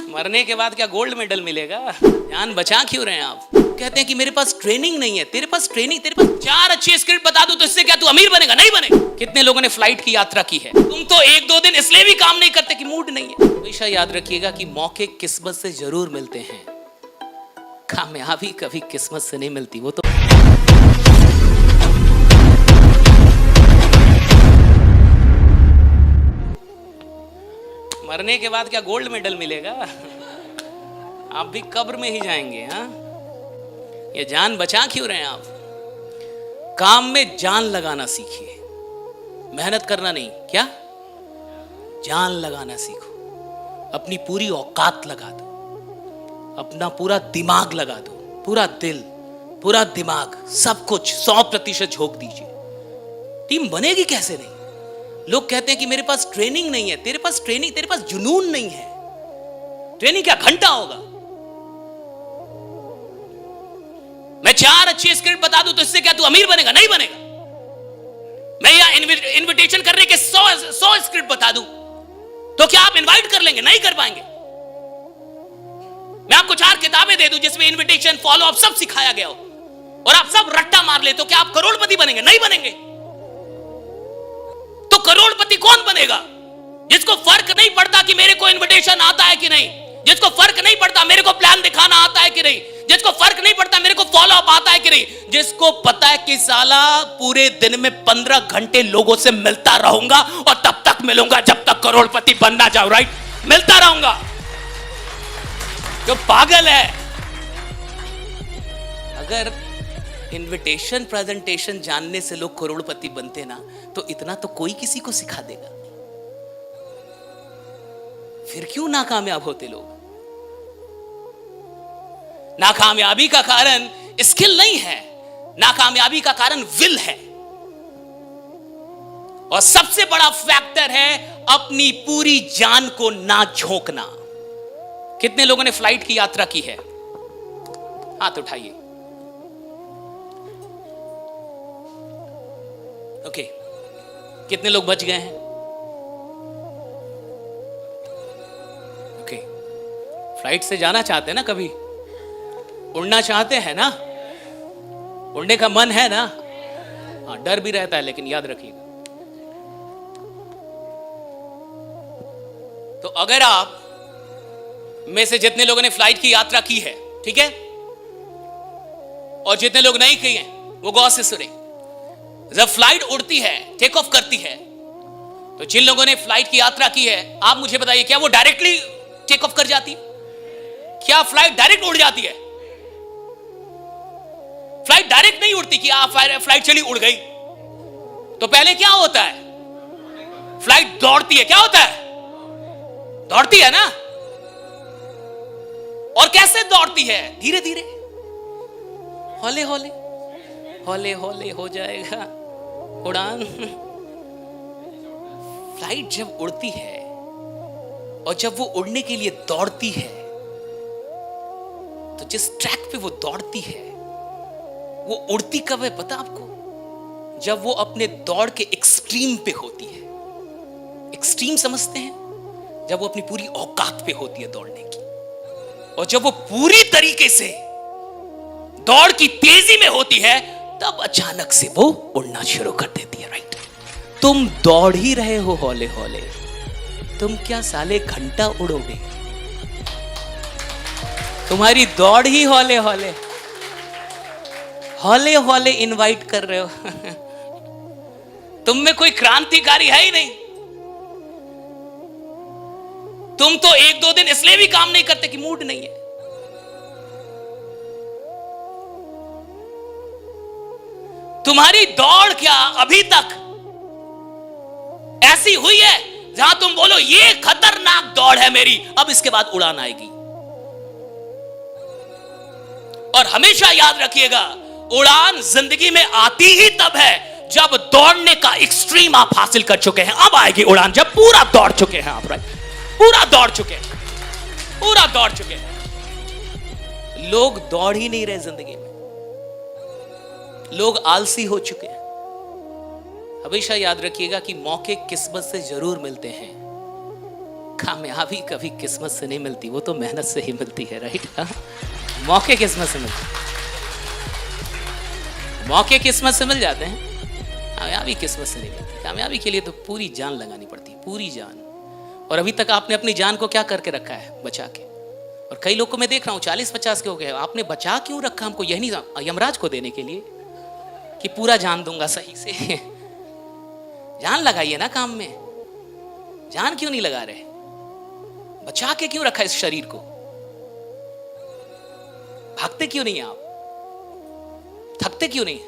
मरने के बाद क्या गोल्ड मेडल मिलेगा? जान बचा क्यों रहे हैं आप? कहते हैं कि मेरे पास ट्रेनिंग नहीं है। तेरे पास ट्रेनिंग, तेरे पास 4 अच्छी स्क्रिप्ट बता दूं तो इससे क्या तू अमीर बनेगा? नहीं बनेगा। कितने लोगों ने फ्लाइट की यात्रा की है? तुम तो 1-2 दिन इसलिए भी काम नहीं करते कि मूड नहीं है। हमेशा याद रखिएगा कि मौके किस्मत से जरूर मिलते हैं, कामयाबी कभी किस्मत से नहीं मिलती। वो तो मरने के बाद क्या गोल्ड मेडल मिलेगा? आप भी कब्र में ही जाएंगे। हाँ, ये जान बचा क्यों रहे हैं आप? काम में जान लगाना सीखिए, मेहनत करना नहीं। क्या? जान लगाना सीखो। अपनी पूरी औकात लगा दो, अपना पूरा दिमाग लगा दो, पूरा दिल, पूरा दिमाग, सब कुछ 100% झोंक दीजिए। टीम बनेगी कैसे नहीं? लोग कहते हैं कि मेरे पास ट्रेनिंग नहीं है। तेरे पास ट्रेनिंग, तेरे पास जुनून नहीं है। ट्रेनिंग क्या घंटा होगा? मैं 4 अच्छी स्क्रिप्ट बता दूं तो इससे क्या तू अमीर बनेगा? नहीं बनेगा। मैं यहां इनविटेशन करने के 100 स्क्रिप्ट बता दूं तो क्या आप इनवाइट कर लेंगे? नहीं कर पाएंगे। मैं आपको 4 किताबें दे दूं जिसमें इनविटेशन, फॉलो अप सब सिखाया गया हो और आप सब रट्टा मार ले तो क्या आप करोड़पति बनेंगे? नहीं बनेंगे। तो करोड़पति कौन बनेगा? जिसको फर्क नहीं पड़ता कि मेरे को इनविटेशन आता है कि नहीं, जिसको फर्क नहीं पड़ता मेरे को प्लान दिखाना आता है कि नहीं, जिसको फर्क नहीं पड़ता मेरे को फॉलो अप आता है कि नहीं, जिसको पता है कि साला पूरे दिन में 15 घंटे लोगों से मिलता रहूंगा और तब तक मिलूंगा जब तक करोड़पति बनना जाऊं। राइट? मिलता रहूंगा। जो पागल है। अगर इनविटेशन प्रेजेंटेशन जानने से लोग करोड़पति बनते ना तो इतना तो कोई किसी को सिखा देगा। फिर क्यों नाकामयाब होते लोग? नाकामयाबी का कारण स्किल नहीं है, नाकामयाबी का कारण विल है। और सबसे बड़ा फैक्टर है अपनी पूरी जान को ना झोंकना। कितने लोगों ने फ्लाइट की यात्रा की है? हाथ उठाइए। ओके, कितने लोग बच गए हैं? ओके, फ्लाइट से जाना चाहते हैं ना? कभी उड़ना चाहते हैं ना? उड़ने का मन है ना? हाँ, डर भी रहता है, लेकिन याद रखिएगा, तो अगर आप में से जितने लोगों ने फ्लाइट की यात्रा की है, ठीक है, और जितने लोग नहीं की हैं वो गौर से सुने। जब फ्लाइट उड़ती है, टेक ऑफ करती है, तो जिन लोगों ने फ्लाइट की यात्रा की है, आप मुझे बताइए, क्या वो डायरेक्टली टेक ऑफ कर जाती है? क्या फ्लाइट डायरेक्ट उड़ जाती है? फ्लाइट डायरेक्ट नहीं उड़ती कि आप फ्लाइट चली उड़ गई। तो पहले क्या होता है? फ्लाइट दौड़ती है। क्या होता है? दौड़ती है ना? और कैसे दौड़ती है? धीरे धीरे, हौले हौले, हौले हौले हो जाएगा उड़ान। फ्लाइट जब उड़ती है और जब वो उड़ने के लिए दौड़ती है, तो जिस ट्रैक पे वो दौड़ती है वो उड़ती कब है पता आपको? जब वो अपने दौड़ के एक्सट्रीम पे होती है। एक्सट्रीम समझते हैं? जब वो अपनी पूरी औकात पे होती है दौड़ने की, और जब वो पूरी तरीके से दौड़ की तेजी में होती है, तब अचानक से वो उड़ना शुरू कर देती है। राइट? तुम दौड़ ही रहे हो हौले हौले, तुम क्या साले घंटा उड़ोगे? तुम्हारी दौड़ ही हौले हौले, हौले हौले इनवाइट कर रहे हो। तुम में कोई क्रांतिकारी है ही नहीं। तुम तो 1-2 दिन इसलिए भी काम नहीं करते कि मूड नहीं है। तुम्हारी दौड़ क्या अभी तक ऐसी हुई है जहां तुम बोलो ये खतरनाक दौड़ है मेरी, अब इसके बाद उड़ान आएगी? और हमेशा याद रखिएगा, उड़ान जिंदगी में आती ही तब है जब दौड़ने का एक्सट्रीम आप हासिल कर चुके हैं। अब आएगी उड़ान जब पूरा दौड़ चुके हैं आप। राइट? पूरा दौड़ चुके हैं, पूरा दौड़ चुके हैं। लोग दौड़ ही नहीं रहे जिंदगी में, लोग आलसी हो चुके हैं। हमेशा याद रखिएगा कि मौके किस्मत से जरूर मिलते हैं, कामयाबी कभी किस्मत से नहीं मिलती, वो तो मेहनत से ही मिलती है, राइट? मौके किस्मत से मिलते हैं, मौके किस्मत से मिल जाते हैं, कामयाबी किस्मत से नहीं मिलती। कामयाबी के लिए तो पूरी जान लगानी पड़ती है, पूरी जान। और अभी तक आपने अपनी जान को क्या करके रखा है? बचा के। और कई लोग को मैं देख रहा हूँ 40-50 के हो गए, आपने बचा क्यों रखा हमको? यही नहीं, यमराज को देने के लिए कि पूरा जान दूंगा सही से। जान लगाइए ना काम में, जान क्यों नहीं लगा रहे? बचा के क्यों रखा इस शरीर को? भागते क्यों नहीं आप? थकते क्यों नहीं?